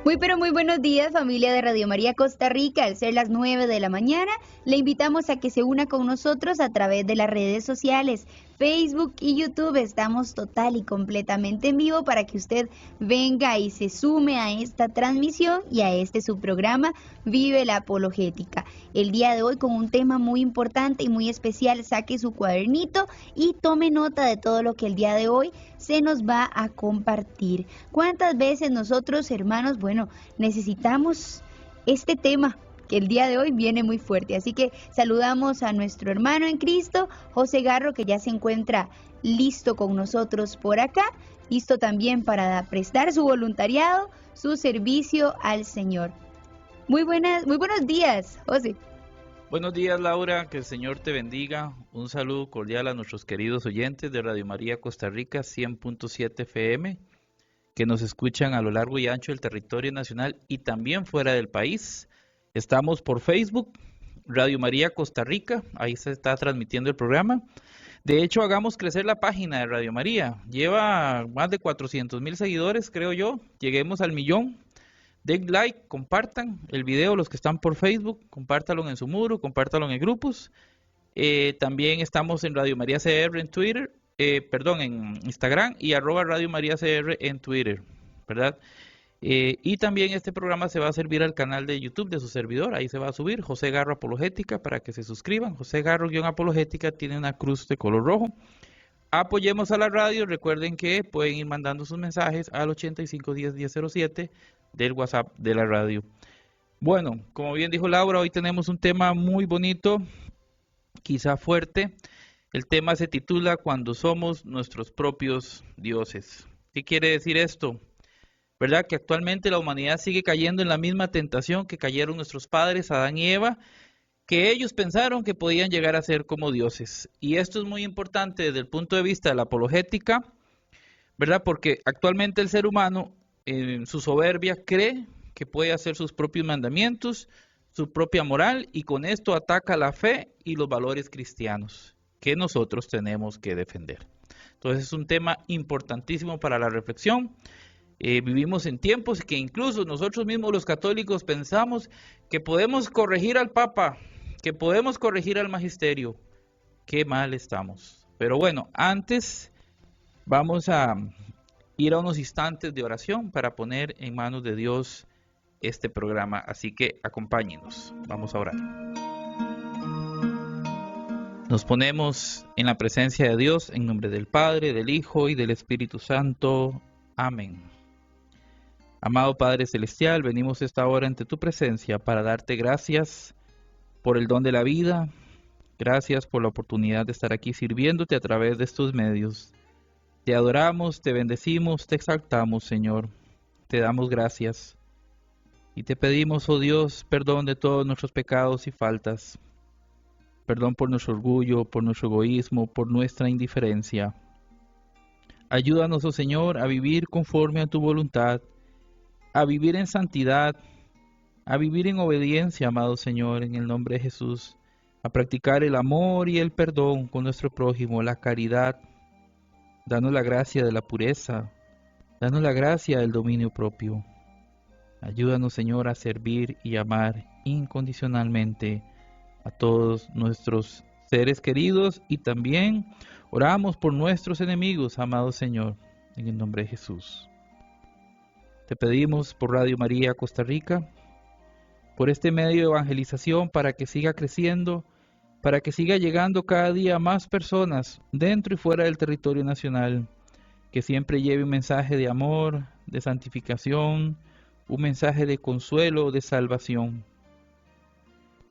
Muy pero muy buenos días, familia de Radio María Costa Rica. Al ser las 9 de la mañana, le invitamos a que se una con nosotros a través de las redes sociales, Facebook y YouTube. Estamos total y completamente en vivo para que usted venga y se sume a esta transmisión y a este su programa Vive la Apologética. El día de hoy con un tema muy importante y muy especial. Saque su cuadernito y tome nota de todo lo que el día de hoy se nos va a compartir. ¿Cuántas veces nosotros, hermanos, necesitamos este tema que el día de hoy viene muy fuerte? Así que saludamos a nuestro hermano en Cristo, José Garro, que ya se encuentra listo con nosotros por acá, listo también para prestar su voluntariado, su servicio al Señor. Muy buenos días, José. Buenos días, Laura, que el Señor te bendiga. Un saludo cordial a nuestros queridos oyentes de Radio María Costa Rica 100.7 FM, que nos escuchan a lo largo y ancho del territorio nacional y también fuera del país. Estamos por Facebook, Radio María Costa Rica, ahí se está transmitiendo el programa. De hecho, hagamos crecer la página de Radio María. Lleva más de 400,000 seguidores, creo yo. Lleguemos al 1,000,000. Den like, compartan el video, los que están por Facebook, compártalo en su muro, compártalo en grupos. También estamos en Radio María CR en Twitter, en Instagram y @Radio María CR en Twitter, ¿verdad? Y también este programa se va a servir al canal de YouTube de su servidor, ahí se va a subir José Garro Apologética para que se suscriban. José Garro-Apologética tiene una cruz de color rojo. Apoyemos a la radio, recuerden que pueden ir mandando sus mensajes al 8510-1007 del WhatsApp de la radio. Bueno, como bien dijo Laura, hoy tenemos un tema muy bonito, quizá fuerte. El tema se titula Cuando somos nuestros propios dioses. ¿Qué quiere decir esto? ¿Verdad? Que actualmente la humanidad sigue cayendo en la misma tentación que cayeron nuestros padres, Adán y Eva, que ellos pensaron que podían llegar a ser como dioses. Y esto es muy importante desde el punto de vista de la apologética, ¿verdad? Porque actualmente el ser humano, en su soberbia, cree que puede hacer sus propios mandamientos, su propia moral, y con esto ataca la fe y los valores cristianos que nosotros tenemos que defender. Entonces es un tema importantísimo para la reflexión. Vivimos en tiempos que incluso nosotros mismos los católicos pensamos que podemos corregir al Papa, que podemos corregir al magisterio. Qué mal estamos. Pero bueno, antes vamos a ir a unos instantes de oración para poner en manos de Dios este programa. Así que acompáñenos. Vamos a orar. Nos ponemos en la presencia de Dios en nombre del Padre, del Hijo y del Espíritu Santo. Amén. Amado Padre Celestial, venimos esta hora ante tu presencia para darte gracias por el don de la vida. Gracias por la oportunidad de estar aquí sirviéndote a través de estos medios. Te adoramos, te bendecimos, te exaltamos, Señor. Te damos gracias. Y te pedimos, oh Dios, perdón de todos nuestros pecados y faltas. Perdón por nuestro orgullo, por nuestro egoísmo, por nuestra indiferencia. Ayúdanos, oh Señor, a vivir conforme a tu voluntad, a vivir en santidad, a vivir en obediencia, amado Señor, en el nombre de Jesús, a practicar el amor y el perdón con nuestro prójimo, la caridad. Danos la gracia de la pureza, danos la gracia del dominio propio. Ayúdanos, Señor, a servir y amar incondicionalmente a todos nuestros seres queridos y también oramos por nuestros enemigos, amado Señor, en el nombre de Jesús. Te pedimos por Radio María Costa Rica, por este medio de evangelización para que siga creciendo, para que siga llegando cada día a más personas dentro y fuera del territorio nacional, que siempre lleve un mensaje de amor, de santificación, un mensaje de consuelo, de salvación.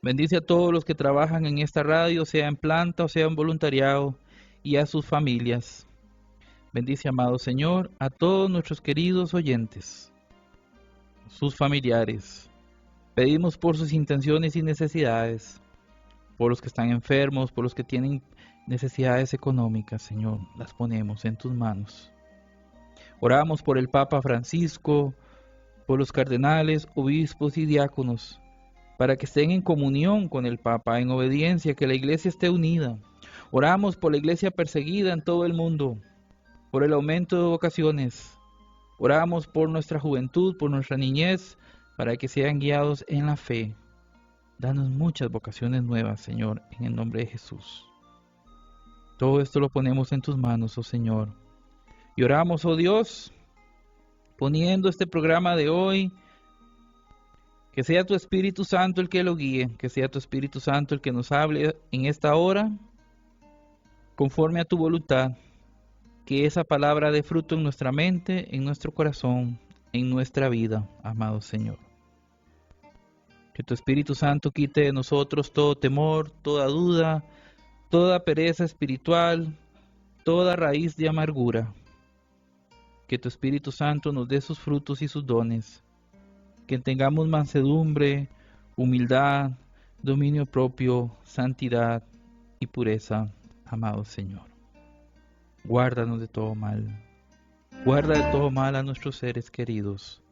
Bendice a todos los que trabajan en esta radio, sea en planta o sea en voluntariado, y a sus familias. Bendice, amado Señor, a todos nuestros queridos oyentes, sus familiares. Pedimos por sus intenciones y necesidades, por los que están enfermos, por los que tienen necesidades económicas, Señor, las ponemos en tus manos. Oramos por el Papa Francisco, por los cardenales, obispos y diáconos, para que estén en comunión con el Papa, en obediencia, que la Iglesia esté unida. Oramos por la Iglesia perseguida en todo el mundo, por el aumento de vocaciones, Oramos por nuestra juventud, por nuestra niñez, para que sean guiados en la fe. Danos muchas vocaciones nuevas, Señor, en el nombre de Jesús. Todo esto lo ponemos en tus manos, oh Señor. Y oramos, oh Dios, poniendo este programa de hoy, que sea tu Espíritu Santo el que lo guíe, que sea tu Espíritu Santo el que nos hable en esta hora, conforme a tu voluntad, que esa palabra dé fruto en nuestra mente, en nuestro corazón, en nuestra vida, amado Señor. Que tu Espíritu Santo quite de nosotros todo temor, toda duda, toda pereza espiritual, toda raíz de amargura. Que tu Espíritu Santo nos dé sus frutos y sus dones. Que tengamos mansedumbre, humildad, dominio propio, santidad y pureza, amado Señor. Guárdanos de todo mal. Guarda de todo mal a nuestros seres queridos.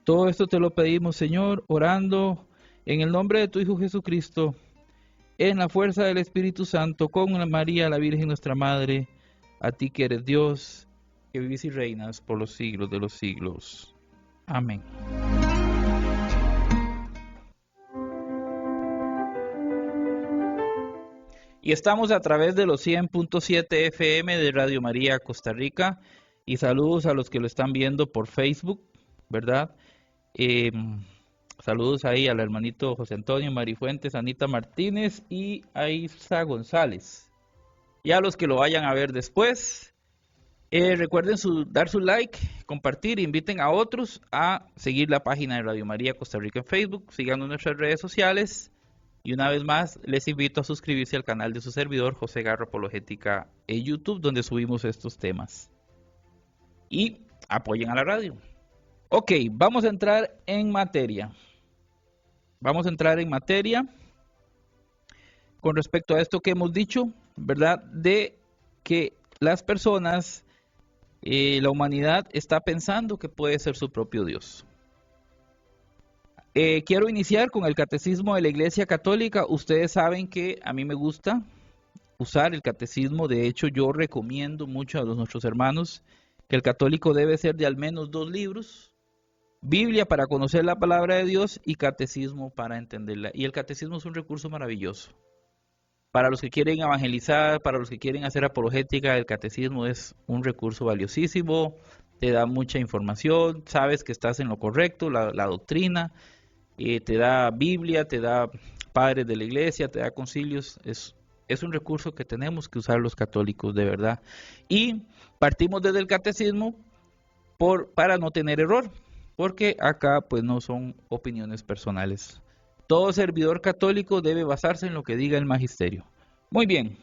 Todo esto te lo pedimos, Señor, orando en el nombre de tu Hijo Jesucristo, en la fuerza del Espíritu Santo, con María, la Virgen nuestra Madre, a ti que eres Dios, que vivís y reinas por los siglos de los siglos. Amén. Y estamos a través de los 100.7 FM de Radio María Costa Rica. Y saludos a los que lo están viendo por Facebook, ¿verdad? Saludos ahí al hermanito José Antonio Marifuentes, Anita Martínez y a Isa González. Y a los que lo vayan a ver después, recuerden dar su like, compartir, inviten a otros a seguir la página de Radio María Costa Rica en Facebook, sigan nuestras redes sociales. Y una vez más, les invito a suscribirse al canal de su servidor, José Garro Apologética, en YouTube, donde subimos estos temas. Y apoyen a la radio. Ok, vamos a entrar en materia. Vamos a entrar en materia con respecto a esto que hemos dicho, ¿verdad? De que las personas, la humanidad está pensando que puede ser su propio Dios. Quiero iniciar con el Catecismo de la Iglesia Católica. Ustedes saben que a mí me gusta usar el Catecismo. De hecho, yo recomiendo mucho a nuestros hermanos que el católico debe ser de al menos 2 libros. Biblia para conocer la palabra de Dios y Catecismo para entenderla. Y el Catecismo es un recurso maravilloso. Para los que quieren evangelizar, para los que quieren hacer apologética, el Catecismo es un recurso valiosísimo. Te da mucha información, sabes que estás en lo correcto, la doctrina. Te da Biblia, te da padres de la iglesia, te da concilios. Es un recurso que tenemos que usar los católicos de verdad. Y partimos desde el catecismo para no tener error, porque acá pues no son opiniones personales. Todo servidor católico debe basarse en lo que diga el magisterio. Muy bien.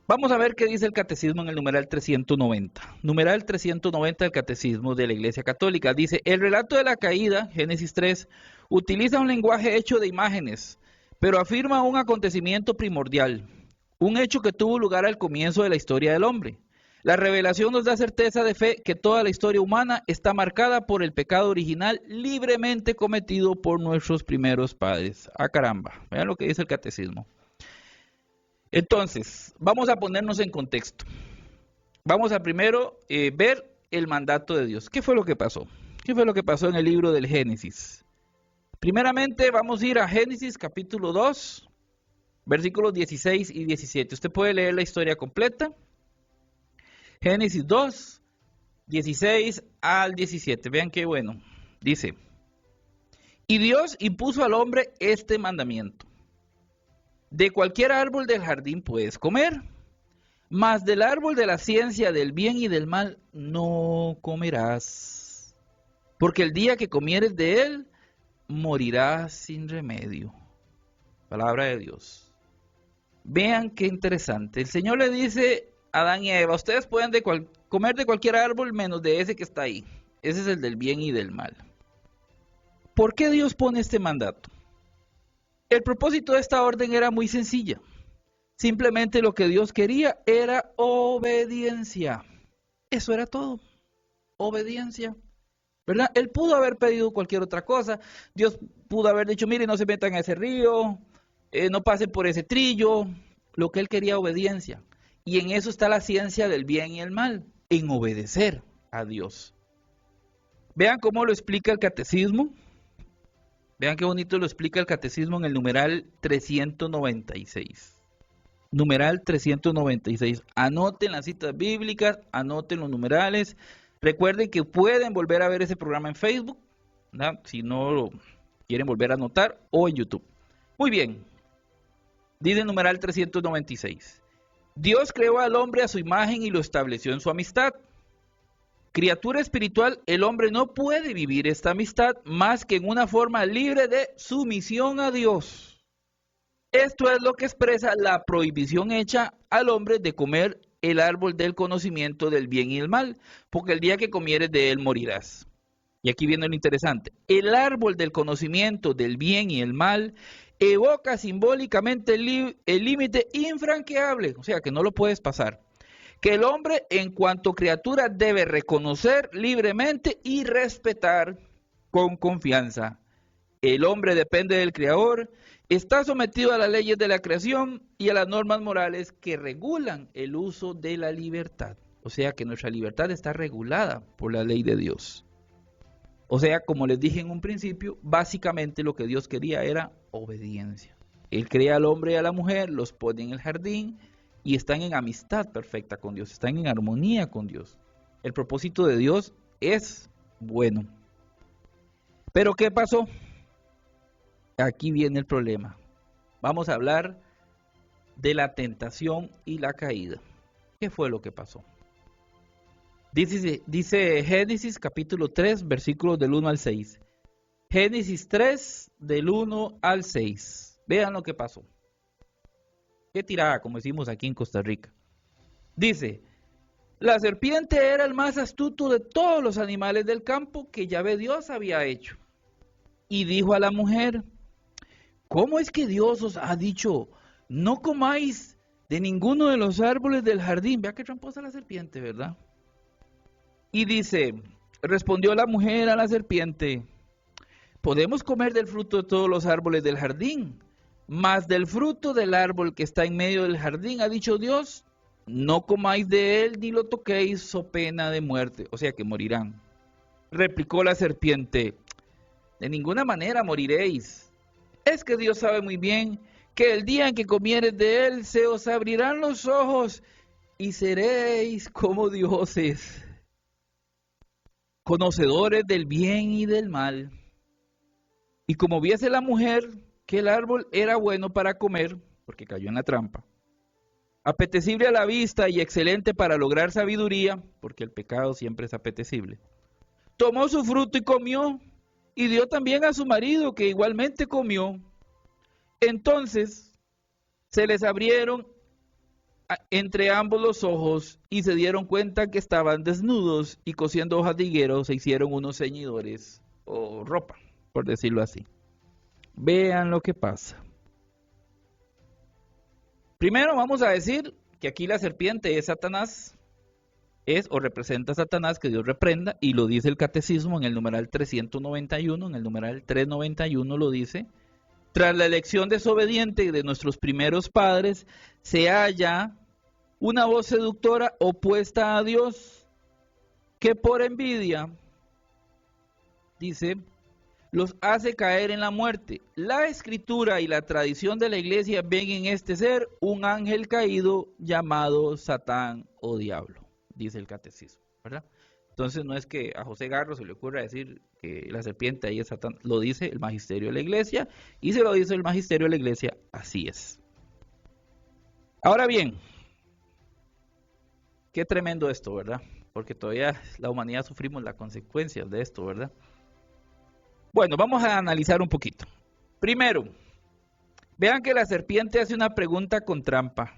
Vamos a ver qué dice el catecismo en el numeral 390. Numeral 390 del catecismo de la Iglesia Católica. Dice, el relato de la caída, Génesis 3, utiliza un lenguaje hecho de imágenes, pero afirma un acontecimiento primordial, un hecho que tuvo lugar al comienzo de la historia del hombre. La revelación nos da certeza de fe que toda la historia humana está marcada por el pecado original libremente cometido por nuestros primeros padres. Ah, caramba, vean lo que dice el catecismo. Entonces, vamos a ponernos en contexto. Vamos a primero ver el mandato de Dios. ¿Qué fue lo que pasó? ¿Qué fue lo que pasó en el libro del Génesis? Primeramente vamos a ir a Génesis capítulo 2, versículos 16 y 17. Usted puede leer la historia completa. Génesis 2, 16 al 17. Vean qué bueno. Dice, y Dios impuso al hombre este mandamiento. De cualquier árbol del jardín puedes comer, mas del árbol de la ciencia del bien y del mal no comerás, porque el día que comieres de él, morirás sin remedio. Palabra de Dios. Vean qué interesante. El Señor le dice a Adán y a Eva, ustedes pueden comer de cualquier árbol menos de ese que está ahí. Ese es el del bien y del mal. ¿Por qué Dios pone este mandato? El propósito de esta orden era muy sencilla. Simplemente lo que Dios quería era obediencia. Eso era todo. Obediencia. ¿Verdad? Él pudo haber pedido cualquier otra cosa. Dios pudo haber dicho, mire, no se metan a ese río, no pasen por ese trillo. Lo que él quería, obediencia. Y en eso está la ciencia del bien y el mal, en obedecer. a Dios. Vean cómo lo explica el catecismo. Vean qué bonito lo explica el catecismo en el numeral 396. Numeral 396. Anoten las citas bíblicas, anoten los numerales. Recuerden que pueden volver a ver ese programa en Facebook, ¿verdad? Si no lo quieren volver a anotar, o en YouTube. Muy bien. Dice el numeral 396. Dios creó al hombre a su imagen y lo estableció en su amistad. Criatura espiritual, el hombre no puede vivir esta amistad más que en una forma libre de sumisión a Dios. Esto es lo que expresa la prohibición hecha al hombre de comer el árbol del conocimiento del bien y el mal, porque el día que comieres de él morirás. Y aquí viene lo interesante. El árbol del conocimiento del bien y el mal evoca simbólicamente el límite infranqueable, o sea que no lo puedes pasar, que el hombre en cuanto criatura debe reconocer libremente y respetar con confianza. El hombre depende del Creador, está sometido a las leyes de la creación y a las normas morales que regulan el uso de la libertad. O sea que nuestra libertad está regulada por la ley de Dios. O sea, como les dije en un principio, básicamente lo que Dios quería era obediencia. Él crea al hombre y a la mujer, los pone en el jardín y están en amistad perfecta con Dios, están en armonía con Dios. El propósito de Dios es bueno. Pero ¿qué pasó? Aquí viene el problema. Vamos a hablar de la tentación y la caída. ¿Qué fue lo que pasó? Dice Génesis capítulo 3, versículos del 1 al 6. Génesis 3, del 1 al 6. Vean lo que pasó. Qué tirada, como decimos aquí en Costa Rica. Dice, la serpiente era el más astuto de todos los animales del campo que Yahvé Dios había hecho. Y dijo a la mujer, ¿cómo es que Dios os ha dicho, no comáis de ninguno de los árboles del jardín? Vea qué tramposa la serpiente, ¿verdad? Y dice, respondió la mujer a la serpiente, podemos comer del fruto de todos los árboles del jardín, mas del fruto del árbol que está en medio del jardín, ha dicho Dios, no comáis de él ni lo toquéis, so pena de muerte, o sea que morirán. Replicó la serpiente, de ninguna manera moriréis. Es que Dios sabe muy bien que el día en que comieres de él se os abrirán los ojos y seréis como dioses, conocedores del bien y del mal. Y como viese la mujer que el árbol era bueno para comer, porque cayó en la trampa, apetecible a la vista y excelente para lograr sabiduría, porque el pecado siempre es apetecible, tomó su fruto y comió, y dio también a su marido, que igualmente comió. Entonces se les abrieron entre ambos los ojos y se dieron cuenta que estaban desnudos, y cosiendo hojas de higuero se hicieron unos ceñidores o ropa, por decirlo así. Vean lo que pasa. Primero vamos a decir que aquí la serpiente es Satanás, es o representa a Satanás, que Dios reprenda, y lo dice el catecismo en el numeral 391, en el numeral 391 lo dice. Tras la elección desobediente de nuestros primeros padres, se halla una voz seductora opuesta a Dios, que por envidia, dice, los hace caer en la muerte. La escritura y la tradición de la iglesia ven en este ser un ángel caído llamado Satán o diablo, dice el catecismo, ¿verdad? Entonces no es que a José Garro se le ocurra decir que la serpiente ahí es Satán, lo dice el magisterio de la iglesia, y se lo dice el magisterio de la iglesia, así es. Ahora bien, qué tremendo esto, ¿verdad? Porque todavía la humanidad sufrimos las consecuencias de esto, ¿verdad? Bueno, vamos a analizar un poquito. Primero, vean que la serpiente hace una pregunta con trampa.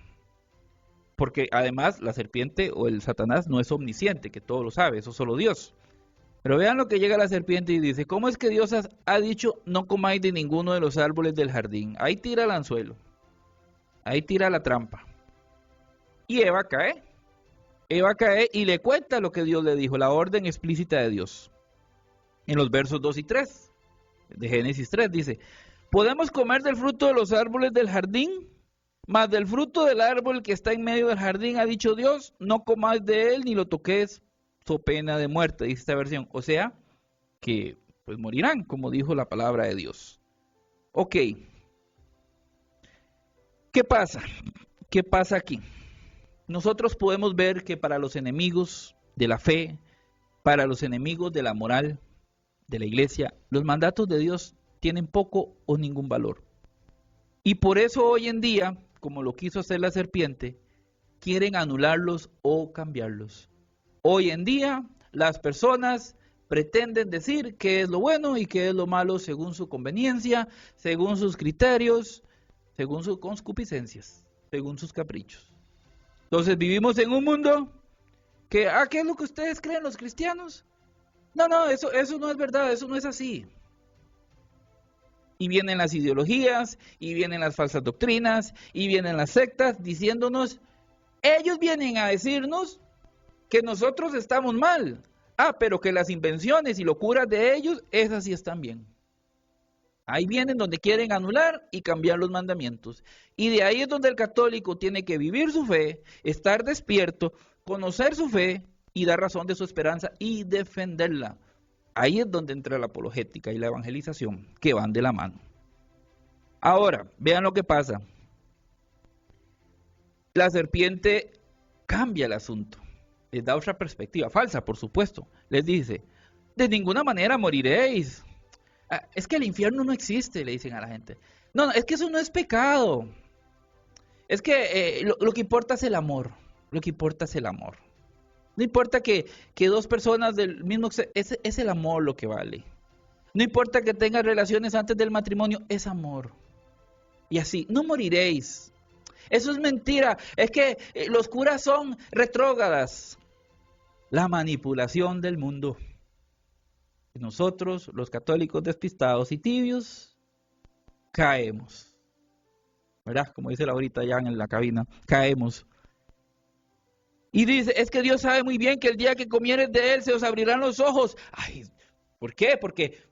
Porque además la serpiente o el Satanás no es omnisciente, que todo lo sabe, eso solo Dios. Pero vean lo que llega la serpiente y dice, ¿cómo es que Dios ha dicho no comáis de ninguno de los árboles del jardín? Ahí tira el anzuelo, ahí tira la trampa. Y Eva cae y le cuenta lo que Dios le dijo, la orden explícita de Dios. En los versos 2 y 3 de Génesis 3 dice, ¿podemos comer del fruto de los árboles del jardín? Mas del fruto del árbol que está en medio del jardín, ha dicho Dios, no comáis de él ni lo toquéis, so pena de muerte, dice esta versión. O sea, que pues morirán, como dijo la palabra de Dios. Ok. ¿Qué pasa? ¿Qué pasa aquí? Nosotros podemos ver que para los enemigos de la fe, para los enemigos de la moral, de la iglesia, los mandatos de Dios tienen poco o ningún valor. Y por eso hoy en día, como lo quiso hacer la serpiente, quieren anularlos o cambiarlos. Hoy en día, las personas pretenden decir qué es lo bueno y qué es lo malo según su conveniencia, según sus criterios, según sus concupiscencias, según sus caprichos. Entonces vivimos en un mundo que, ¿qué es lo que ustedes creen los cristianos? No, eso no es verdad, eso no es así. Y vienen las ideologías, y vienen las falsas doctrinas, y vienen las sectas diciéndonos, ellos vienen a decirnos que nosotros estamos mal. Pero que las invenciones y locuras de ellos, esas sí están bien. Ahí vienen donde quieren anular y cambiar los mandamientos. Y de ahí es donde el católico tiene que vivir su fe, estar despierto, conocer su fe y dar razón de su esperanza y defenderla. Ahí es donde entra la apologética y la evangelización, que van de la mano. Ahora, vean lo que pasa. La serpiente cambia el asunto. Les da otra perspectiva, falsa, por supuesto. Les dice, de ninguna manera moriréis. Es que el infierno no existe, le dicen a la gente. No, es que eso no es pecado. Es que lo que importa es el amor. Lo que importa es el amor. No importa que dos personas del mismo sexo, es el amor lo que vale. No importa que tengan relaciones antes del matrimonio, es amor. Y así, no moriréis. Eso es mentira. Es que los curas son retrógradas. La manipulación del mundo. Y nosotros, los católicos despistados y tibios, caemos. ¿Verdad? Como dice Laurita allá en la cabina, caemos. Y dice, es que Dios sabe muy bien que el día que comieres de él se os abrirán los ojos. Ay, ¿por qué? Porque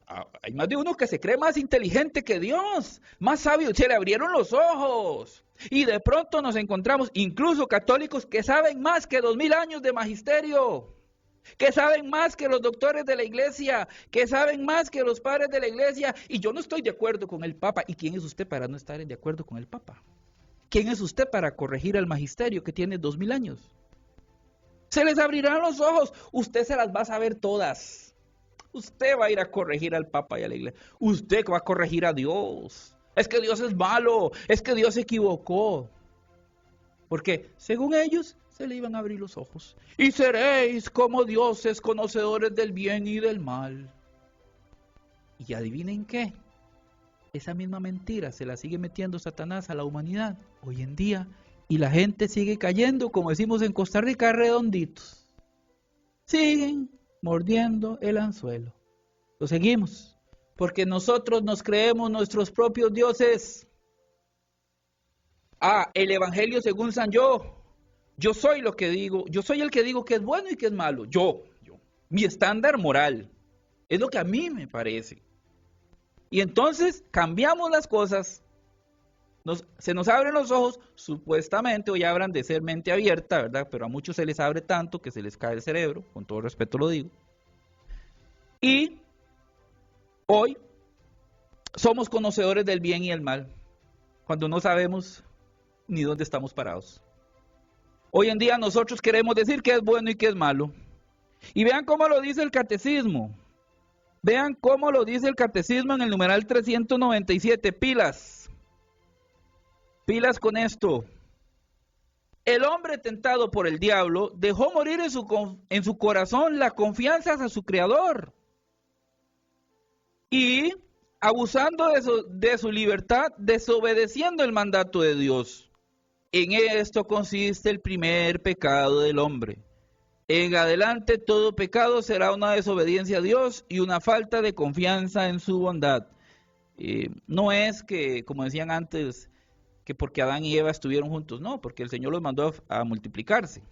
hay más de uno que se cree más inteligente que Dios, más sabio, se le abrieron los ojos. Y de pronto nos encontramos incluso católicos que saben más que 2000 años de magisterio, que saben más que los doctores de la iglesia, que saben más que los padres de la iglesia. Y yo no estoy de acuerdo con el Papa. ¿Y quién es usted para no estar de acuerdo con el Papa? ¿Quién es usted para corregir al magisterio que tiene 2000 años? Se les abrirán los ojos. Usted se las va a saber todas. Usted va a ir a corregir al Papa y a la iglesia. Usted va a corregir a Dios. Es que Dios es malo. Es que Dios se equivocó. Porque según ellos se le iban a abrir los ojos. Y seréis como dioses conocedores del bien y del mal. Y adivinen qué. Esa misma mentira se la sigue metiendo Satanás a la humanidad hoy en día. Y la gente sigue cayendo, como decimos en Costa Rica, redonditos. Siguen mordiendo el anzuelo. Lo seguimos. Porque nosotros nos creemos nuestros propios dioses. El Evangelio según San Yo soy lo que digo. Yo soy el que digo que es bueno y que es malo. Yo. Mi estándar moral. Es lo que a mí me parece. Y entonces cambiamos las cosas. Se nos abren los ojos, supuestamente, hoy hablan de ser mente abierta, ¿verdad? Pero a muchos se les abre tanto que se les cae el cerebro, con todo respeto lo digo. Y hoy somos conocedores del bien y el mal, cuando no sabemos ni dónde estamos parados. Hoy en día nosotros queremos decir que es bueno y que es malo. Y vean cómo lo dice el catecismo. Vean cómo lo dice el catecismo en el numeral 397, pilas. Pilas con esto. El hombre tentado por el diablo dejó morir en su corazón la confianza hacia su creador. Y abusando de su libertad, desobedeciendo el mandato de Dios. En esto consiste el primer pecado del hombre. En adelante todo pecado será una desobediencia a Dios y una falta de confianza en su bondad. No es que, como decían antes, que porque Adán y Eva estuvieron juntos, no, porque el Señor los mandó a multiplicarse.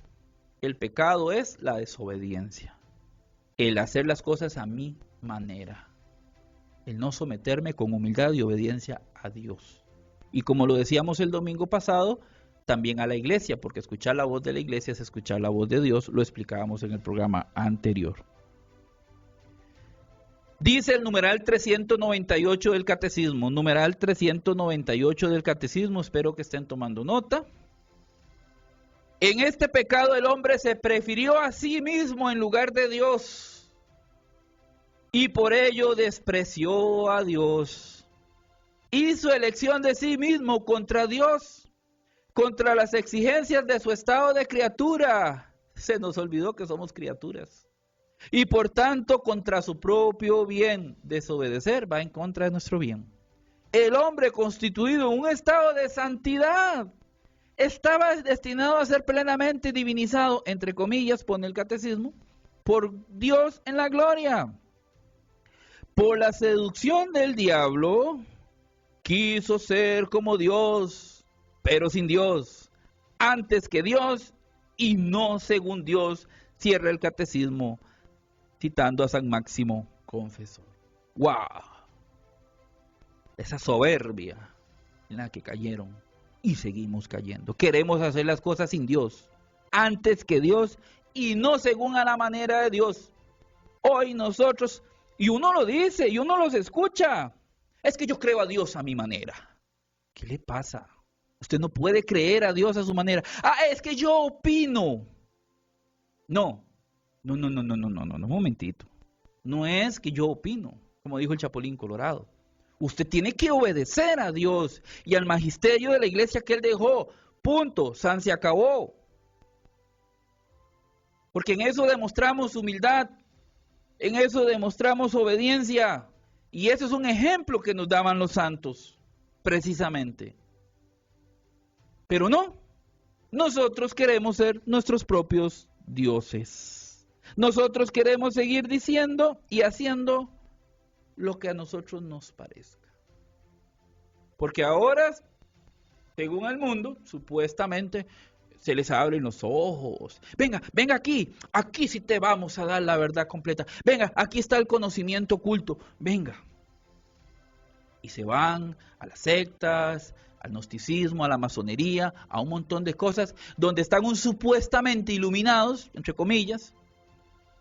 El pecado es la desobediencia, el hacer las cosas a mi manera, el no someterme con humildad y obediencia a Dios. Y como lo decíamos el domingo pasado, también a la iglesia, porque escuchar la voz de la iglesia es escuchar la voz de Dios, lo explicábamos en el programa anterior. Dice el numeral 398 del catecismo, numeral 398 del catecismo, espero que estén tomando nota. En este pecado el hombre se prefirió a sí mismo en lugar de Dios y por ello despreció a Dios. Hizo elección de sí mismo contra Dios, contra las exigencias de su estado de criatura. Se nos olvidó que somos criaturas. Y por tanto, contra su propio bien, desobedecer va en contra de nuestro bien. El hombre constituido en un estado de santidad estaba destinado a ser plenamente divinizado, entre comillas, pone el catecismo, por Dios en la gloria. Por la seducción del diablo, quiso ser como Dios, pero sin Dios, antes que Dios y no según Dios, cierra el catecismo, citando a San Máximo Confesor. ¡Wow! Esa soberbia en la que cayeron y seguimos cayendo. Queremos hacer las cosas sin Dios, antes que Dios y no según a la manera de Dios. Hoy nosotros, y uno lo dice, y uno los escucha, es que yo creo a Dios a mi manera. ¿Qué le pasa? Usted no puede creer a Dios a su manera. Ah, es que yo opino. No, un momentito. No es que yo opino, como dijo el Chapulín Colorado. Usted tiene que obedecer a Dios y al magisterio de la iglesia que Él dejó. Punto, san se acabó. Porque en eso demostramos humildad, en eso demostramos obediencia. Y ese es un ejemplo que nos daban los santos, precisamente. Pero no, nosotros queremos ser nuestros propios dioses. Nosotros queremos seguir diciendo y haciendo lo que a nosotros nos parezca. Porque ahora, según el mundo, supuestamente se les abren los ojos. Venga aquí sí te vamos a dar la verdad completa. Venga, aquí está el conocimiento oculto. Venga. Y se van a las sectas, al gnosticismo, a la masonería, a un montón de cosas donde están supuestamente iluminados, entre comillas,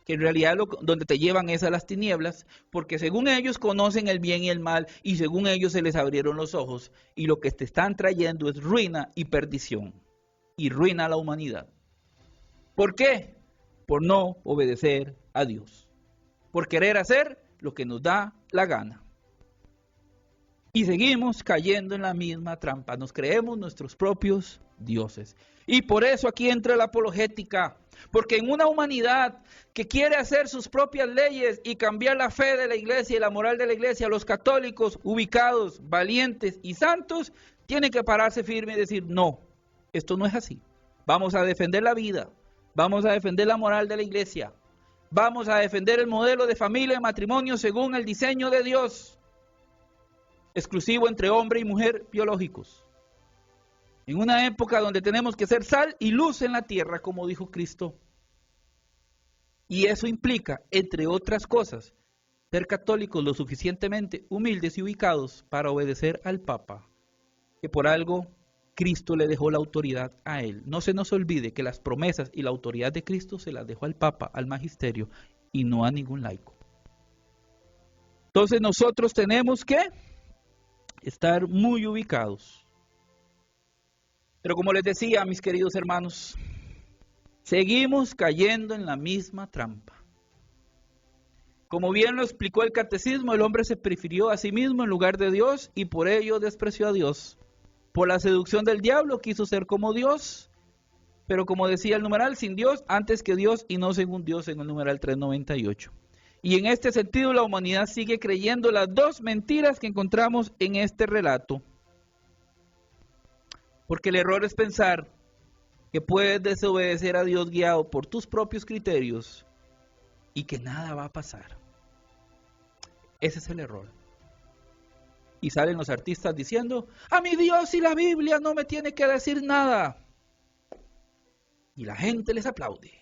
que en realidad donde te llevan es a las tinieblas, porque según ellos conocen el bien y el mal, y según ellos se les abrieron los ojos, y lo que te están trayendo es ruina y perdición, y ruina a la humanidad. ¿Por qué? Por no obedecer a Dios, por querer hacer lo que nos da la gana. Y seguimos cayendo en la misma trampa, nos creemos nuestros propios dioses. Y por eso aquí entra la apologética, porque en una humanidad que quiere hacer sus propias leyes y cambiar la fe de la iglesia y la moral de la iglesia, los católicos ubicados, valientes y santos, tienen que pararse firme y decir, no, esto no es así. Vamos a defender la vida, vamos a defender la moral de la iglesia, vamos a defender el modelo de familia y matrimonio según el diseño de Dios, exclusivo entre hombre y mujer biológicos. En una época donde tenemos que ser sal y luz en la tierra, como dijo Cristo. Y eso implica, entre otras cosas, ser católicos lo suficientemente humildes y ubicados para obedecer al Papa, que por algo Cristo le dejó la autoridad a él. No se nos olvide que las promesas y la autoridad de Cristo se las dejó al Papa, al magisterio, y no a ningún laico. Entonces nosotros tenemos que estar muy ubicados. Pero como les decía, mis queridos hermanos, seguimos cayendo en la misma trampa. Como bien lo explicó el catecismo, el hombre se prefirió a sí mismo en lugar de Dios y por ello despreció a Dios. Por la seducción del diablo quiso ser como Dios, pero como decía el numeral, sin Dios, antes que Dios y no según Dios en el numeral 398. Y en este sentido la humanidad sigue creyendo las dos mentiras que encontramos en este relato. Porque el error es pensar que puedes desobedecer a Dios guiado por tus propios criterios y que nada va a pasar. Ese es el error. Y salen los artistas diciendo, a mi Dios y la Biblia no me tiene que decir nada. Y la gente les aplaude.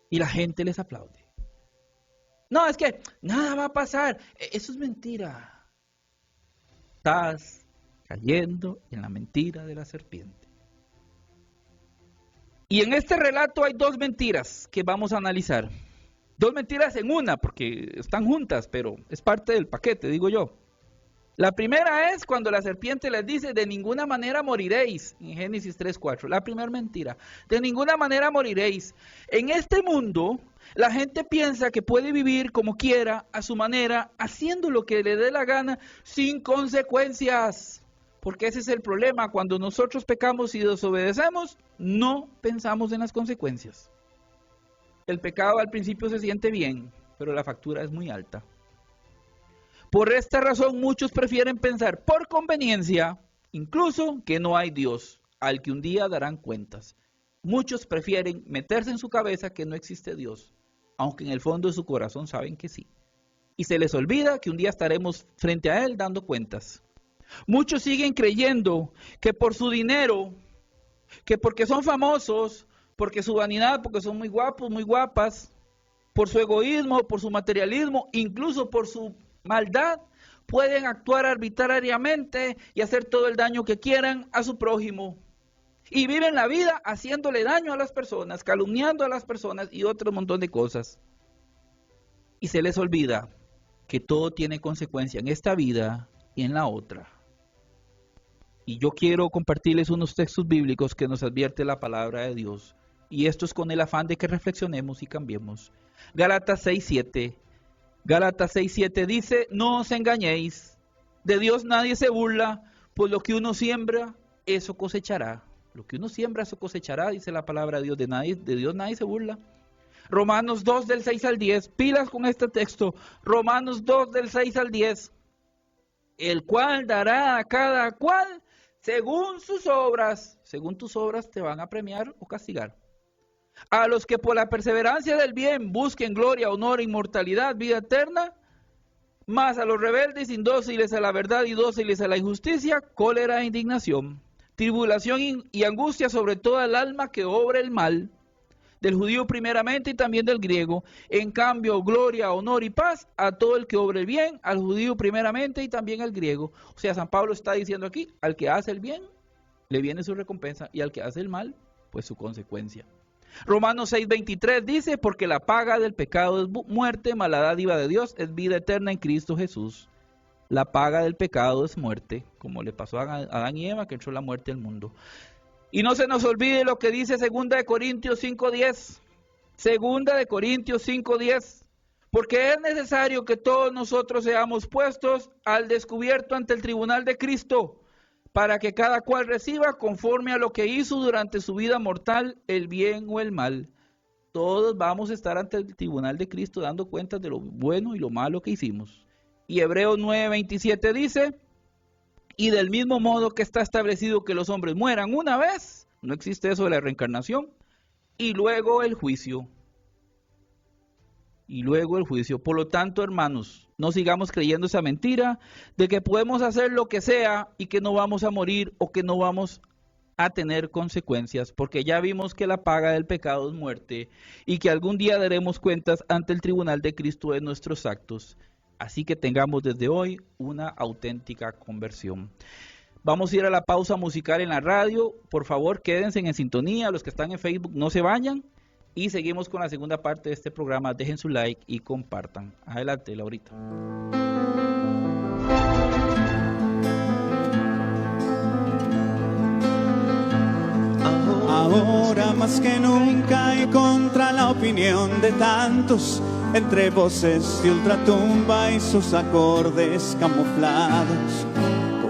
Y la gente les aplaude. No, es que nada va a pasar. Eso es mentira. Estás cayendo en la mentira de la serpiente. Y en este relato hay dos mentiras que vamos a analizar. Dos mentiras en una, porque están juntas, pero es parte del paquete, digo yo. La primera es cuando la serpiente les dice, de ninguna manera moriréis, en Génesis 3:4. La primera mentira, de ninguna manera moriréis. En este mundo, la gente piensa que puede vivir como quiera, a su manera, haciendo lo que le dé la gana, sin consecuencias. Porque ese es el problema, cuando nosotros pecamos y desobedecemos, no pensamos en las consecuencias. El pecado al principio se siente bien, pero la factura es muy alta. Por esta razón muchos prefieren pensar por conveniencia, incluso que no hay Dios, al que un día darán cuentas. Muchos prefieren meterse en su cabeza que no existe Dios, aunque en el fondo de su corazón saben que sí. Y se les olvida que un día estaremos frente a Él dando cuentas. Muchos siguen creyendo que por su dinero, que porque son famosos, porque su vanidad, porque son muy guapos, muy guapas, por su egoísmo, por su materialismo, incluso por su maldad, pueden actuar arbitrariamente y hacer todo el daño que quieran a su prójimo. Y viven la vida haciéndole daño a las personas, calumniando a las personas y otro montón de cosas. Y se les olvida que todo tiene consecuencia en esta vida y en la otra. Y yo quiero compartirles unos textos bíblicos que nos advierte la palabra de Dios. Y esto es con el afán de que reflexionemos y cambiemos. Gálatas 6:7. Gálatas 6:7 dice, no os engañéis, de Dios nadie se burla, pues lo que uno siembra, eso cosechará. Lo que uno siembra, eso cosechará, dice la palabra de Dios, de Dios nadie se burla. Romanos 2 del 6 al 10, pilas con este texto, Romanos 2 del 6 al 10, el cual dará a cada cual según sus obras. Según tus obras te van a premiar o castigar. A los que por la perseverancia del bien busquen gloria, honor, inmortalidad, vida eterna, mas a los rebeldes, indóciles a la verdad y dóciles a la injusticia, cólera e indignación, tribulación y angustia sobre toda el alma que obra el mal, del judío primeramente y también del griego. En cambio, gloria, honor y paz a todo el que obra el bien, al judío primeramente y también al griego. O sea, San Pablo está diciendo aquí, al que hace el bien, le viene su recompensa, y al que hace el mal, pues su consecuencia. Romanos 6:23 dice, porque la paga del pecado es muerte, mas la dádiva de Dios es vida eterna en Cristo Jesús. La paga del pecado es muerte, como le pasó a Adán y Eva, que entró la muerte al mundo. Y no se nos olvide lo que dice 2 Corintios 5:10. 2 Corintios 5:10. Porque es necesario que todos nosotros seamos puestos al descubierto ante el tribunal de Cristo, para que cada cual reciba conforme a lo que hizo durante su vida mortal, el bien o el mal. Todos vamos a estar ante el tribunal de Cristo dando cuentas de lo bueno y lo malo que hicimos. Y Hebreos 9:27 dice, y del mismo modo que está establecido que los hombres mueran una vez, no existe eso de la reencarnación, y luego el juicio. Y luego el juicio. Por lo tanto, hermanos, no sigamos creyendo esa mentira de que podemos hacer lo que sea y que no vamos a morir o que no vamos a tener consecuencias, porque ya vimos que la paga del pecado es muerte y que algún día daremos cuentas ante el tribunal de Cristo de nuestros actos. Así que tengamos desde hoy una auténtica conversión. Vamos a ir a la pausa musical en la radio. Por favor, quédense en sintonía. Los que están en Facebook, no se vayan. Y seguimos con la segunda parte de este programa. Dejen su like y compartan. Adelante, Laurita. Ahora más que nunca y contra la opinión de tantos, entre voces de ultratumba y sus acordes camuflados,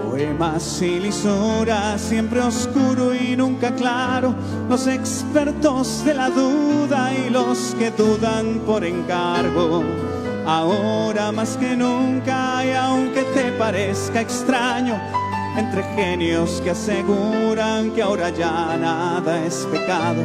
poemas y lisuras, siempre oscuro y nunca claro, los expertos de la duda y los que dudan por encargo. Ahora más que nunca, y aunque te parezca extraño, entre genios que aseguran que ahora ya nada es pecado,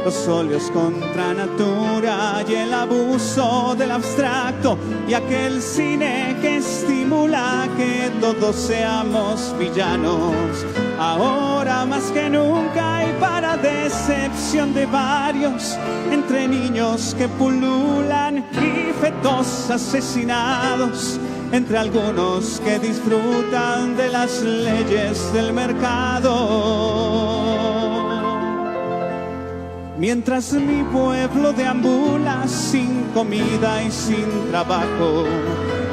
los óleos contra natura y el abuso del abstracto, y aquel cine que estimula que todos seamos villanos. Ahora más que nunca, y para decepción de varios, entre niños que pululan y fetos asesinados, entre algunos que disfrutan de las leyes del mercado. mientras mi pueblo deambula sin comida y sin trabajo.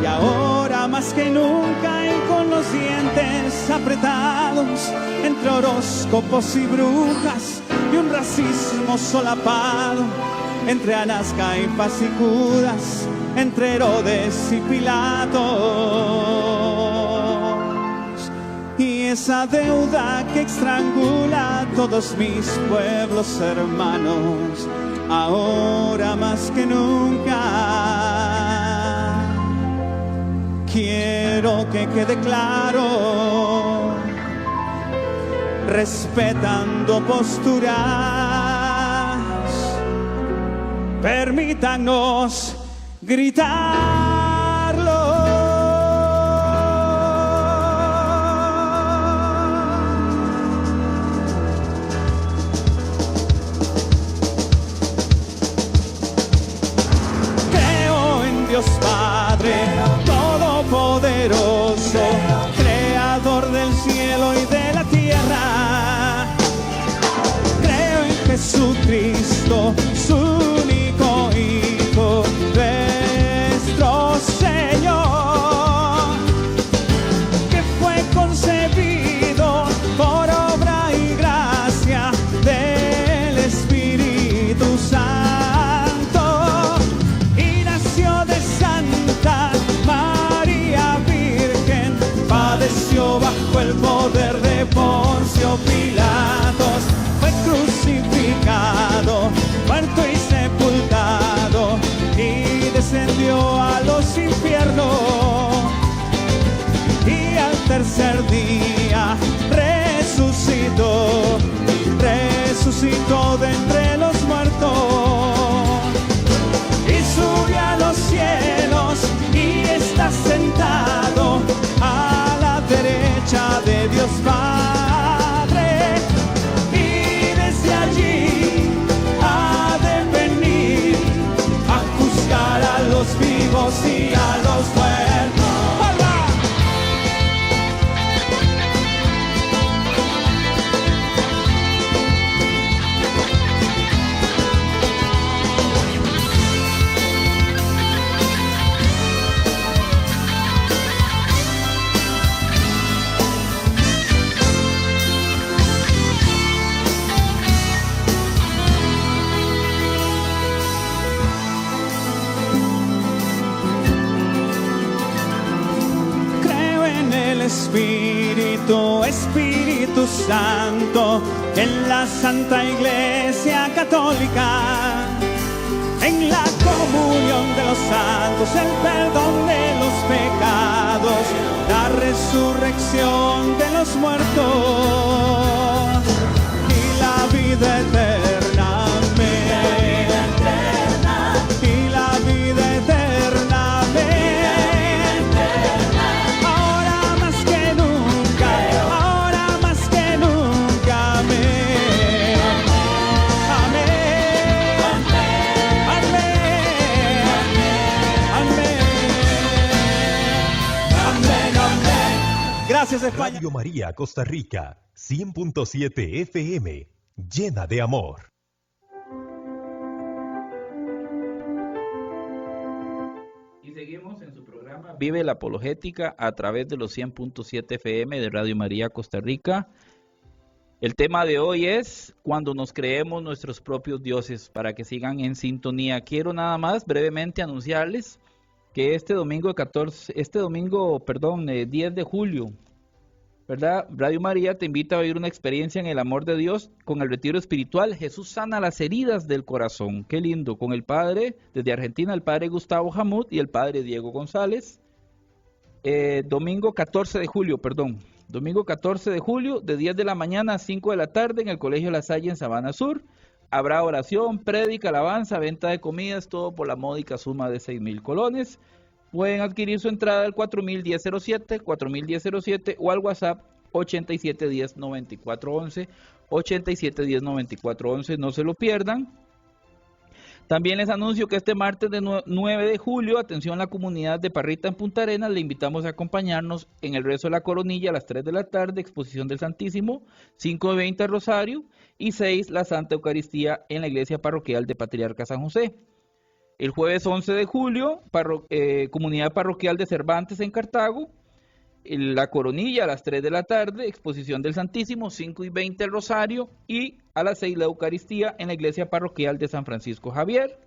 Y ahora más que nunca y con los dientes apretados, entre horóscopos y brujas y un racismo solapado, entre Anás, Caifás y Judas, entre Herodes y Pilatos. Y esa deuda que estrangula a todos mis pueblos hermanos, ahora más que nunca quiero que quede claro, respetando posturas, permítanos gritarlo. Creo en Dios Padre Todopoderoso, Creador del cielo y de la tierra. Creo en Jesucristo, su único Hijo, nuestro Señor, que fue concebido por obra y gracia del Espíritu Santo, y nació de Santa María Virgen, padeció bajo el poder de Poncio Pilatos, fue crucificado, muerto y sepultado, y descendió a los infiernos, y al tercer día resucitó, resucitó de entre los muertos, y subió a los cielos, y está sentado a la derecha de Dios Padre, y desde allí ha de venir a juzgar a los vivos y a los muertos. ¡Hola! Espíritu Santo, en la Santa Iglesia Católica, en la comunión de los santos, el perdón de los pecados, la resurrección de los muertos y la vida eterna. Amén. Y la vida eterna. Amén. Gracias, España. Radio María Costa Rica, 100.7 FM, llena de amor. Y seguimos en su programa Vive la Apologética a través de los 100.7 FM de Radio María Costa Rica. El tema de hoy es cuando nos creemos nuestros propios dioses, para que sigan en sintonía. Quiero nada más brevemente anunciarles que este domingo 10 de julio, ¿verdad? Radio María te invita a vivir una experiencia en el amor de Dios con el retiro espiritual Jesús sana las heridas del corazón. Qué lindo, con el padre, desde Argentina, el padre Gustavo Jamut y el padre Diego González. Domingo 14 de julio, de 10 de la mañana a 5 de la tarde en el Colegio La Salle en Sabana Sur. Habrá oración, prédica, alabanza, venta de comidas, todo por la módica suma de 6,000 colones. Pueden adquirir su entrada al 401007 o al WhatsApp 8710-9411, 8710-9411, no se lo pierdan. También les anuncio que este martes de 9 de julio, atención la comunidad de Parrita en Punta Arenas, le invitamos a acompañarnos en el rezo de la coronilla a las 3 de la tarde, exposición del Santísimo, 5:20 Rosario y 6 la Santa Eucaristía en la iglesia parroquial de Patriarca San José. El jueves 11 de julio, comunidad parroquial de Cervantes en Cartago, la coronilla a las 3 de la tarde, exposición del Santísimo, 5:20 el Rosario y a las 6 la Eucaristía en la iglesia parroquial de San Francisco Javier.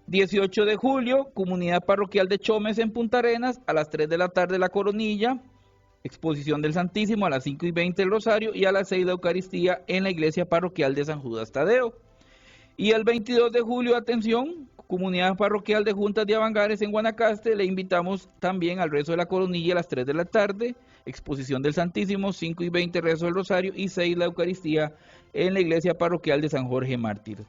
18 de julio, comunidad parroquial de Chomes en Punta Arenas, a las 3 de la tarde la coronilla, exposición del Santísimo a las 5:20 el Rosario y a las 6 la Eucaristía en la iglesia parroquial de San Judas Tadeo. Y el 22 de julio, atención, comunidad parroquial de Juntas de Avangares en Guanacaste, le invitamos también al rezo de la coronilla a las 3 de la tarde, exposición del Santísimo, 5:20 rezo del Rosario y 6 la Eucaristía en la iglesia parroquial de San Jorge Mártir.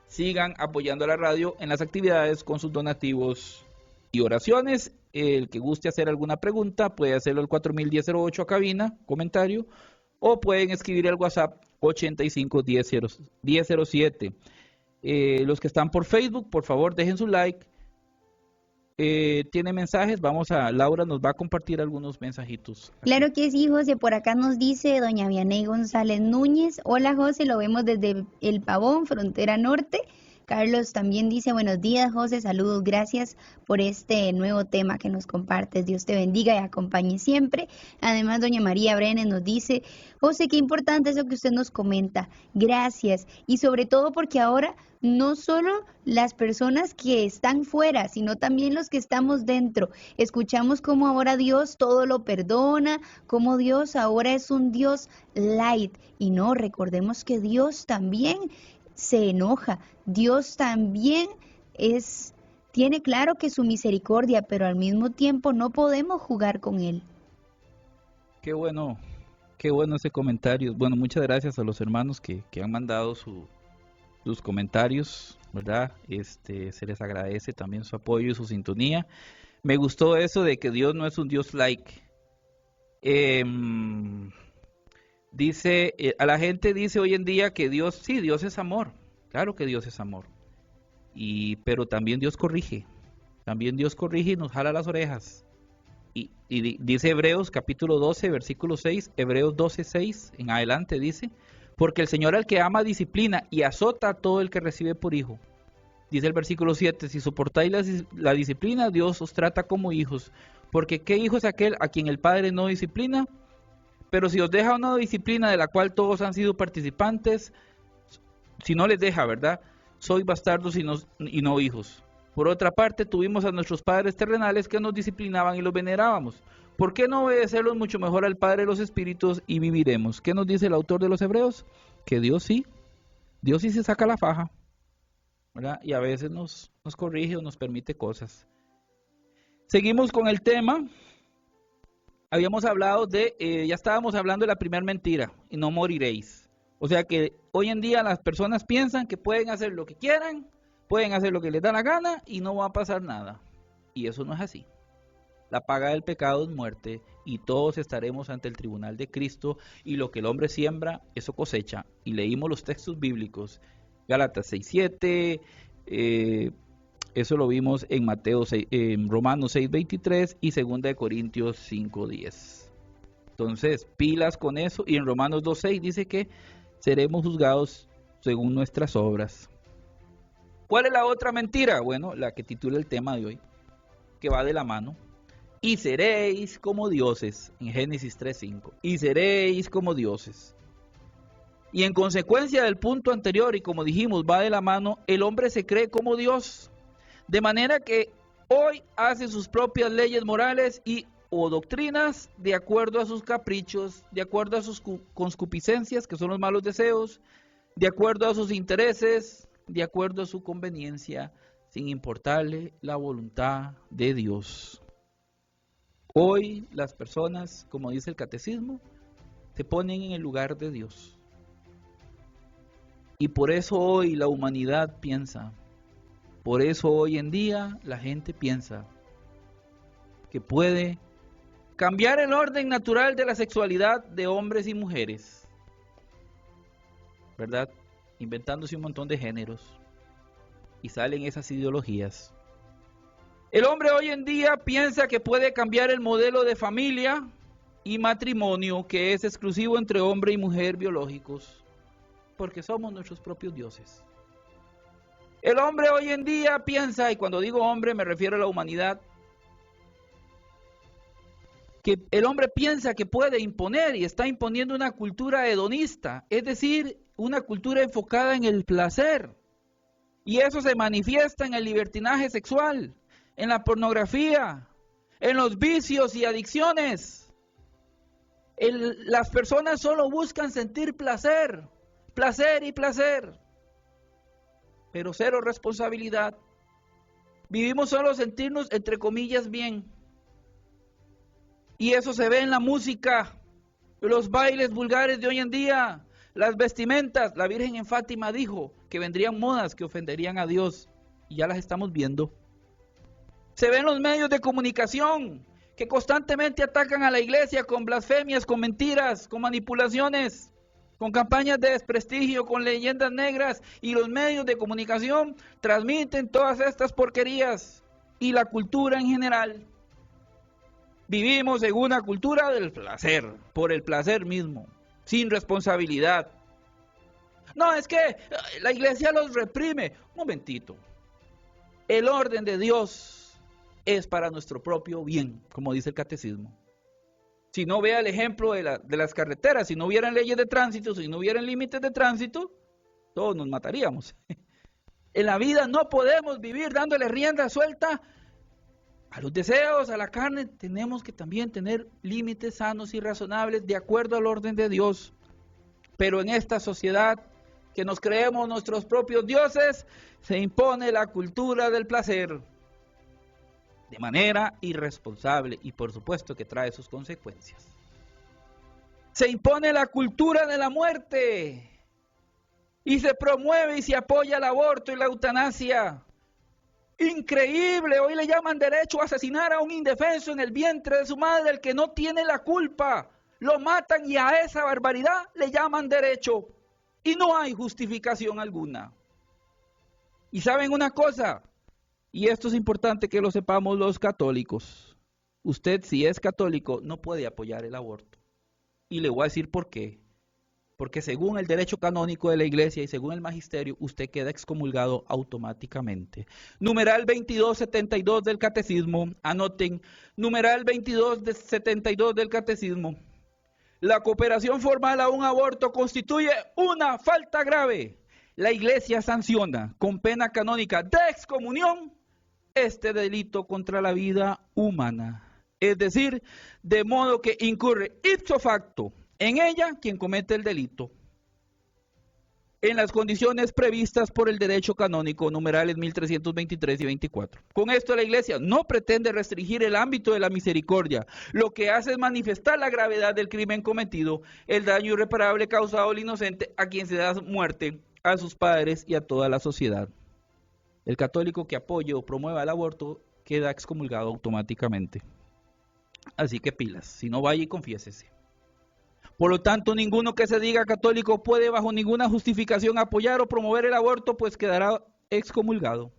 Sigan apoyando a la radio en las actividades con sus donativos y oraciones. El que guste hacer alguna pregunta puede hacerlo al 401008 a cabina, comentario, o pueden escribir al WhatsApp 851007. Los que están por Facebook, por favor dejen su like. Tiene mensajes, Laura nos va a compartir algunos mensajitos. Claro que sí, José, por acá nos dice doña Vianey González Núñez. Hola José, lo vemos desde El Pavón, frontera norte. Carlos también dice, buenos días José, saludos, gracias por este nuevo tema que nos compartes, Dios te bendiga y acompañe siempre. Además, doña María Brenes nos dice, José, qué importante eso que usted nos comenta, gracias, y sobre todo porque ahora no solo las personas que están fuera, sino también los que estamos dentro, escuchamos cómo ahora Dios todo lo perdona, cómo Dios ahora es un Dios light, y no, recordemos que Dios también se enoja. Dios también tiene claro que su misericordia, pero al mismo tiempo no podemos jugar con él. Qué bueno ese comentario. Bueno, muchas gracias a los hermanos que han mandado sus comentarios, ¿verdad? Se les agradece también su apoyo y su sintonía. Me gustó eso de que Dios no es un Dios like. A la gente dice hoy en día que Dios es amor, claro que Dios es amor, pero también Dios corrige y nos jala las orejas. Y dice Hebreos capítulo 12, versículo 6, Hebreos 12, 6, en adelante dice, porque el Señor al que ama disciplina y azota a todo el que recibe por hijo. Dice el versículo 7, si soportáis la disciplina, Dios os trata como hijos, porque ¿qué hijo es aquel a quien el Padre no disciplina? Pero si os deja una disciplina de la cual todos han sido participantes, si no les deja, ¿verdad? Sois bastardos y no hijos. Por otra parte, tuvimos a nuestros padres terrenales que nos disciplinaban y los venerábamos. ¿Por qué no obedecerlos mucho mejor al Padre de los Espíritus y viviremos? ¿Qué nos dice el autor de los Hebreos? Que Dios sí se saca la faja, ¿verdad? Y a veces nos corrige o nos permite cosas. Seguimos con el tema. Habíamos hablado ya estábamos hablando de la primera mentira, y no moriréis. O sea que hoy en día las personas piensan que pueden hacer lo que quieran, pueden hacer lo que les da la gana y no va a pasar nada. Y eso no es así. La paga del pecado es muerte y todos estaremos ante el tribunal de Cristo y lo que el hombre siembra, eso cosecha. Y leímos los textos bíblicos, Gálatas 6:7, eso lo vimos en en Romanos 6:23 y 2 de Corintios 5:10. Entonces, pilas con eso. Y en Romanos 2:6 dice que seremos juzgados según nuestras obras. ¿Cuál es la otra mentira? Bueno, la que titula el tema de hoy, que va de la mano. Y seréis como dioses, en Génesis 3:5. Y seréis como dioses. Y en consecuencia del punto anterior, y como dijimos, va de la mano, el hombre se cree como Dios. De manera que hoy hace sus propias leyes morales o doctrinas de acuerdo a sus caprichos, de acuerdo a sus concupiscencias, que son los malos deseos, de acuerdo a sus intereses, de acuerdo a su conveniencia, sin importarle la voluntad de Dios. Hoy las personas, como dice el catecismo, se ponen en el lugar de Dios. Y por eso hoy la humanidad piensa, por eso hoy en día la gente piensa que puede cambiar el orden natural de la sexualidad de hombres y mujeres, ¿verdad? Inventándose un montón de géneros. y salen esas ideologías. El hombre hoy en día piensa que puede cambiar el modelo de familia y matrimonio que es exclusivo entre hombre y mujer biológicos, porque somos nuestros propios dioses. El hombre hoy en día piensa, y cuando digo hombre me refiero a la humanidad, que el hombre piensa que puede imponer y está imponiendo una cultura hedonista, es decir, una cultura enfocada en el placer. Y eso se manifiesta en el libertinaje sexual, en la pornografía, en los vicios y adicciones. Las personas solo buscan sentir placer, placer y placer, pero cero responsabilidad. Vivimos solo sentirnos, entre comillas, bien. Y eso se ve en la música, los bailes vulgares de hoy en día, las vestimentas. La Virgen en Fátima dijo que vendrían modas que ofenderían a Dios, y ya las estamos viendo. Se ven los medios de comunicación que constantemente atacan a la iglesia con blasfemias, con mentiras, con manipulaciones, con campañas de desprestigio, con leyendas negras, y los medios de comunicación transmiten todas estas porquerías y la cultura en general. Vivimos en una cultura del placer, por el placer mismo, sin responsabilidad. No, es que la iglesia los reprime. Un momentito. El orden de Dios es para nuestro propio bien, como dice el catecismo. Si no vea el ejemplo de las carreteras, si no hubieran leyes de tránsito, si no hubieran límites de tránsito, todos nos mataríamos. En la vida no podemos vivir dándole rienda suelta a los deseos, a la carne. Tenemos que también tener límites sanos y razonables de acuerdo al orden de Dios. Pero en esta sociedad que nos creemos nuestros propios dioses, se impone la cultura del placer de manera irresponsable, y por supuesto que trae sus consecuencias. Se impone la cultura de la muerte y se promueve y se apoya el aborto y la eutanasia. Increíble, hoy le llaman derecho a asesinar a un indefenso en el vientre de su madre, el que no tiene la culpa. Lo matan y a esa barbaridad le llaman derecho. Y no hay justificación alguna. Y saben una cosa, y esto es importante que lo sepamos los católicos. Usted, si es católico, no puede apoyar el aborto. Y le voy a decir por qué. Porque según el derecho canónico de la iglesia y según el magisterio, usted queda excomulgado automáticamente. Numeral 2272 del catecismo, anoten, numeral 2272 del catecismo. La cooperación formal a un aborto constituye una falta grave. La iglesia sanciona con pena canónica de excomunión este delito contra la vida humana. Es decir, de modo que incurre ipso facto en ella quien comete el delito, en las condiciones previstas por el derecho canónico, numerales 1323 y 24. Con esto la iglesia no pretende restringir el ámbito de la misericordia, lo que hace es manifestar la gravedad del crimen cometido, el daño irreparable causado al inocente, a quien se da muerte, a sus padres y a toda la sociedad. El católico que apoye o promueva el aborto queda excomulgado automáticamente. Así que pilas, si no, vaya y confiésese. Por lo tanto, ninguno que se diga católico puede bajo ninguna justificación apoyar o promover el aborto, pues quedará excomulgado.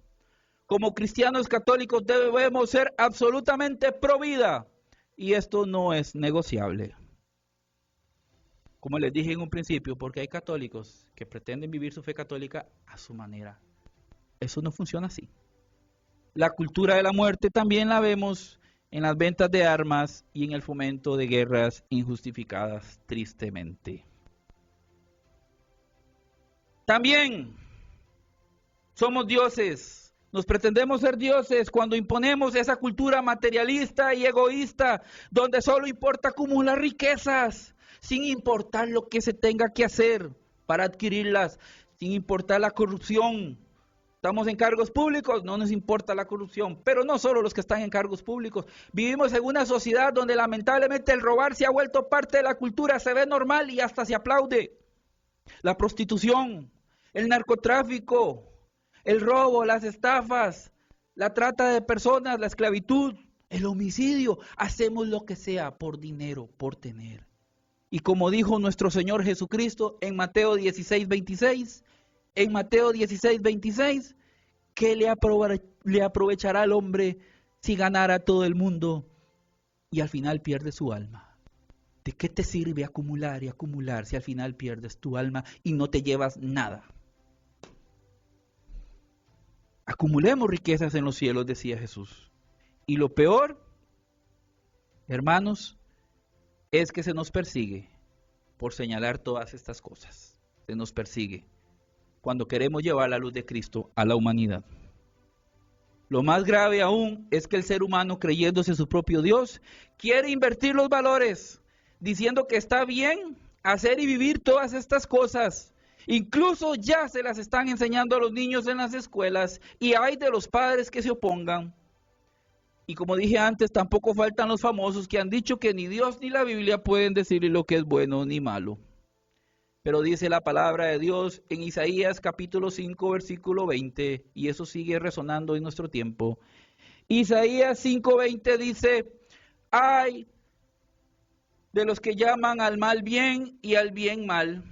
Como cristianos católicos debemos ser absolutamente pro vida, y esto no es negociable. Como les dije en un principio, porque hay católicos que pretenden vivir su fe católica a su manera. Eso no funciona así. La cultura de la muerte también la vemos en las ventas de armas y en el fomento de guerras injustificadas, tristemente. También somos dioses, nos pretendemos ser dioses cuando imponemos esa cultura materialista y egoísta, donde solo importa acumular riquezas, sin importar lo que se tenga que hacer para adquirirlas, sin importar la corrupción. Estamos en cargos públicos, no nos importa la corrupción, pero no solo los que están en cargos públicos. Vivimos en una sociedad donde lamentablemente el robar se ha vuelto parte de la cultura, se ve normal y hasta se aplaude. La prostitución, el narcotráfico, el robo, las estafas, la trata de personas, la esclavitud, el homicidio. Hacemos lo que sea por dinero, por tener. Y como dijo nuestro Señor Jesucristo en Mateo 16:26, ¿Qué le aprovechará al hombre si ganara todo el mundo y al final pierde su alma? ¿De qué te sirve acumular y acumular si al final pierdes tu alma y no te llevas nada? Acumulemos riquezas en los cielos, decía Jesús. Y lo peor, hermanos, es que se nos persigue por señalar todas estas cosas. Se nos persigue cuando queremos llevar la luz de Cristo a la humanidad. Lo más grave aún es que el ser humano, creyéndose su propio Dios, quiere invertir los valores, diciendo que está bien hacer y vivir todas estas cosas. Incluso ya se las están enseñando a los niños en las escuelas y hay de los padres que se opongan. Y como dije antes, tampoco faltan los famosos que han dicho que ni Dios ni la Biblia pueden decirle lo que es bueno ni malo. Pero dice la palabra de Dios en Isaías capítulo 5, versículo 20, y eso sigue resonando en nuestro tiempo. Isaías 5:20 dice, ay de los que llaman al mal bien y al bien mal,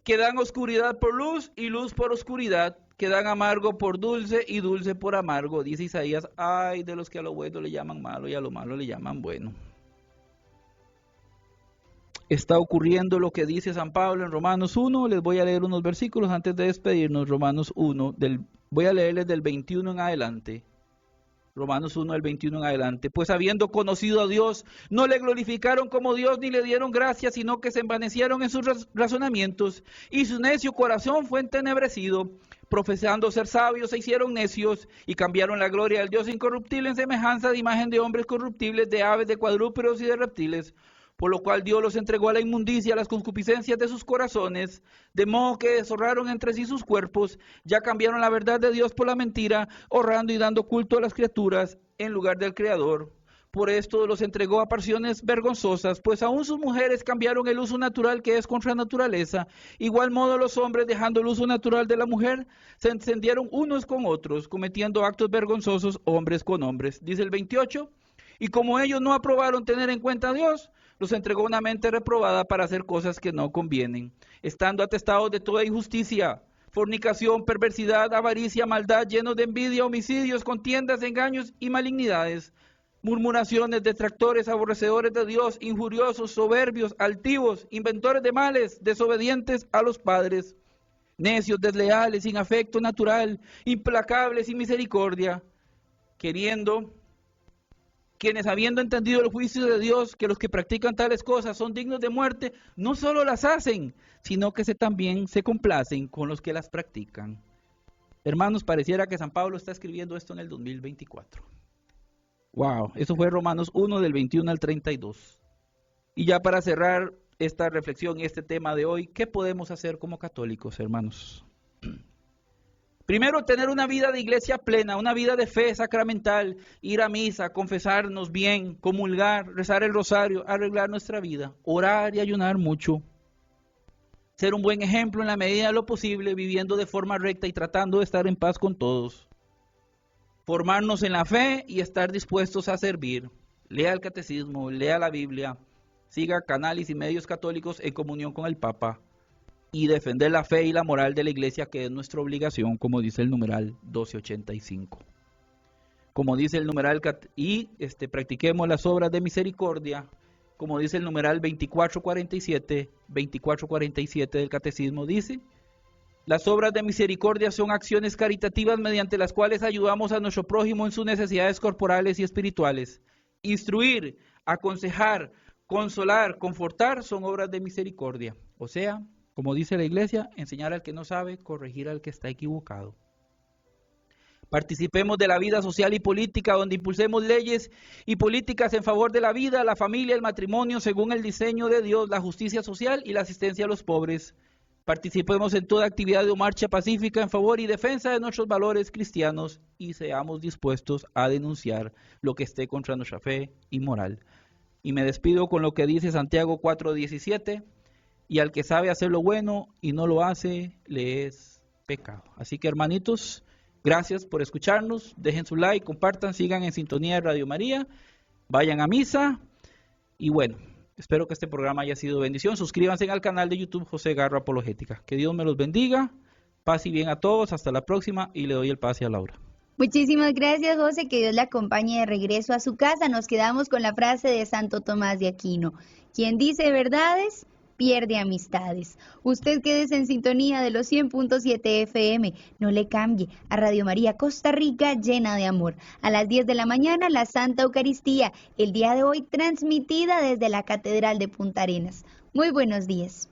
que dan oscuridad por luz y luz por oscuridad, que dan amargo por dulce y dulce por amargo. Dice Isaías, ay de los que a lo bueno le llaman malo y a lo malo le llaman bueno. Está ocurriendo lo que dice San Pablo en Romanos 1. Les voy a leer unos versículos antes de despedirnos. Romanos 1, voy a leerles del 21 en adelante. Romanos 1, del 21 en adelante. Pues habiendo conocido a Dios, no le glorificaron como Dios ni le dieron gracias, sino que se envanecieron en sus razonamientos, y su necio corazón fue entenebrecido. Profesando ser sabios, se hicieron necios, y cambiaron la gloria del Dios incorruptible en semejanza de imagen de hombres corruptibles, de aves, de cuadrúpedos y de reptiles. Por lo cual Dios los entregó a la inmundicia, a las concupiscencias de sus corazones, de modo que deshonraron entre sí sus cuerpos, ya cambiaron la verdad de Dios por la mentira, honrando y dando culto a las criaturas en lugar del Creador. Por esto los entregó a pasiones vergonzosas, pues aún sus mujeres cambiaron el uso natural que es contra naturaleza. Igual modo los hombres, dejando el uso natural de la mujer, se encendieron unos con otros, cometiendo actos vergonzosos hombres con hombres. Dice el 28, y como ellos no aprobaron tener en cuenta a Dios, los entregó una mente reprobada para hacer cosas que no convienen, estando atestados de toda injusticia, fornicación, perversidad, avaricia, maldad, llenos de envidia, homicidios, contiendas, engaños y malignidades, murmuraciones, detractores, aborrecedores de Dios, injuriosos, soberbios, altivos, inventores de males, desobedientes a los padres, necios, desleales, sin afecto natural, implacables, sin misericordia, quienes habiendo entendido el juicio de Dios, que los que practican tales cosas son dignos de muerte, no solo las hacen, sino que también se complacen con los que las practican. Hermanos, pareciera que San Pablo está escribiendo esto en el 2024. Wow, eso fue Romanos 1 del 21 al 32. Y ya para cerrar esta reflexión y este tema de hoy, ¿qué podemos hacer como católicos, hermanos? Primero, tener una vida de iglesia plena, una vida de fe sacramental, ir a misa, confesarnos bien, comulgar, rezar el rosario, arreglar nuestra vida, orar y ayunar mucho. Ser un buen ejemplo en la medida de lo posible, viviendo de forma recta y tratando de estar en paz con todos. Formarnos en la fe y estar dispuestos a servir. Lea el catecismo, lea la Biblia, siga canales y medios católicos en comunión con el Papa. Y defender la fe y la moral de la iglesia, que es nuestra obligación, como dice el numeral 1285. Como dice el numeral, practiquemos las obras de misericordia, como dice el numeral 2447 del catecismo, dice, las obras de misericordia son acciones caritativas mediante las cuales ayudamos a nuestro prójimo en sus necesidades corporales y espirituales. Instruir, aconsejar, consolar, confortar son obras de misericordia, o sea, como dice la iglesia, enseñar al que no sabe, corregir al que está equivocado. Participemos de la vida social y política, donde impulsemos leyes y políticas en favor de la vida, la familia, el matrimonio, según el diseño de Dios, la justicia social y la asistencia a los pobres. Participemos en toda actividad o marcha pacífica en favor y defensa de nuestros valores cristianos y seamos dispuestos a denunciar lo que esté contra nuestra fe y moral. Y me despido con lo que dice Santiago 4:17. Y al que sabe hacer lo bueno y no lo hace, le es pecado. Así que, hermanitos, gracias por escucharnos. Dejen su like, compartan, sigan en sintonía de Radio María, vayan a misa. Y bueno, espero que este programa haya sido bendición. Suscríbanse al canal de YouTube José Garro Apologética. Que Dios me los bendiga. Paz y bien a todos. Hasta la próxima y le doy el pase a Laura. Muchísimas gracias, José, que Dios le acompañe de regreso a su casa. Nos quedamos con la frase de Santo Tomás de Aquino: quien dice verdades, pierde amistades. Usted quédese en sintonía de los 100.7 FM. No le cambie a Radio María Costa Rica, llena de amor. A las 10 de la mañana, la Santa Eucaristía, el día de hoy transmitida desde la Catedral de Punta Arenas. Muy buenos días.